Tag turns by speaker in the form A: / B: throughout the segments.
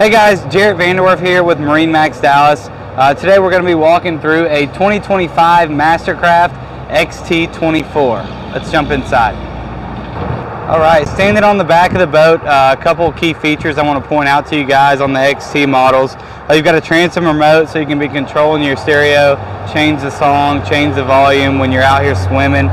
A: Hey guys, Jarrett Vanderwerf here with MarineMax Dallas. Today we're going to be walking through a 2025 MasterCraft XT24. Let's jump inside. Alright, standing on the back of the boat, a couple of key features I want to point out to you guys on the XT models. You've got a transom remote so you can be controlling your stereo, change the song, change the volume when you're out here swimming.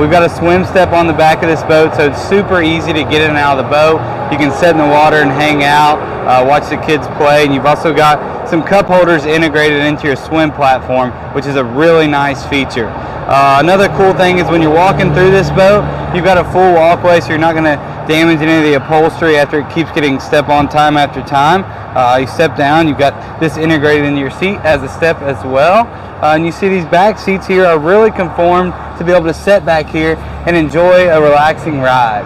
A: We've got a swim step on the back of this boat, so it's super easy to get in and out of the boat. You can sit in the water and hang out, watch the kids play, and you've also got some cup holders integrated into your swim platform, which is a really nice feature. Another cool thing is when you're walking through this boat, you've got a full walkway, so you're not going to damage any of the upholstery after it keeps getting step on time after time. You step down, you've got this integrated into your seat as a step as well. And you see these back seats here are really conformed to be able to sit back here and enjoy a relaxing ride.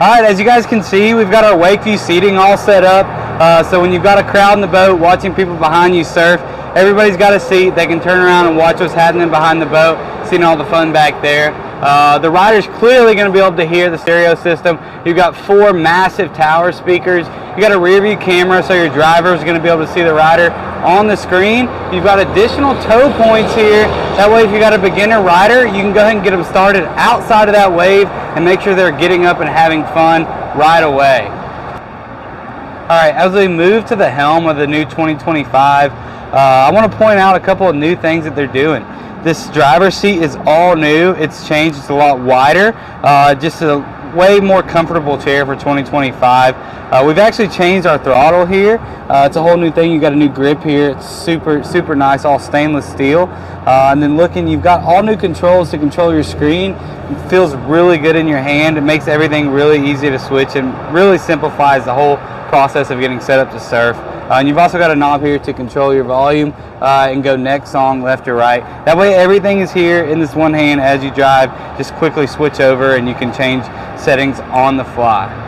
A: Alright, as you guys can see, we've got our Wakeview seating all set up. So when you've got a crowd in the boat watching people behind you surf, everybody's got a seat. They can turn around and watch what's happening behind the boat, seeing all the fun back there. The rider's clearly going to be able to hear the stereo system. You've got 4 massive tower speakers. You've got a rear view camera, so your driver is going to be able to see the rider on the screen. You've got additional tow points here. That way, if you got a beginner rider, you can go ahead and get them started outside of that wave and make sure they're getting up and having fun right away. Alright, as we move to the helm of the new 2025, I want to point out a couple of new things that they're doing. This driver's seat is all new. It's changed. It's a lot wider. Just a way more comfortable chair for 2025. We've actually changed our throttle here. It's a whole new thing. You've got a new grip here. It's super nice, all stainless steel. And then looking, you've got all new controls to control your screen. It feels really good in your hand. It makes everything really easy to switch and really simplifies the whole process of getting set up to surf. And you've also got a knob here to control your volume and go next song, left or right. That way everything is here in this one hand as you drive. Just quickly switch over and you can change settings on the fly.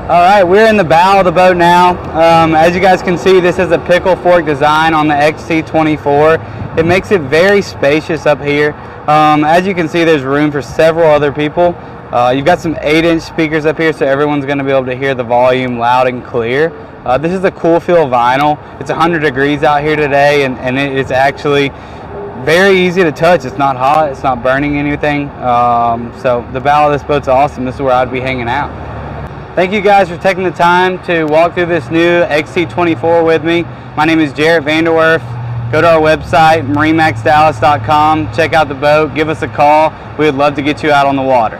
A: Alright, we're in the bow of the boat now. As you guys can see, this is a pickle fork design on the XT24. It makes it very spacious up here. As you can see, there's room for several other people. You've got some 8-inch speakers up here, so everyone's going to be able to hear the volume loud and clear. This is a cool feel vinyl. It's 100 degrees out here today, and it's actually very easy to touch. It's not hot. It's not burning anything. So the bow of this boat's awesome. This is where I'd be hanging out. Thank you guys for taking the time to walk through this new XT24 with me. My name is Jarrett Vanderwerf. Go to our website, MarineMaxDallas.com. Check out the boat. Give us a call. We would love to get you out on the water.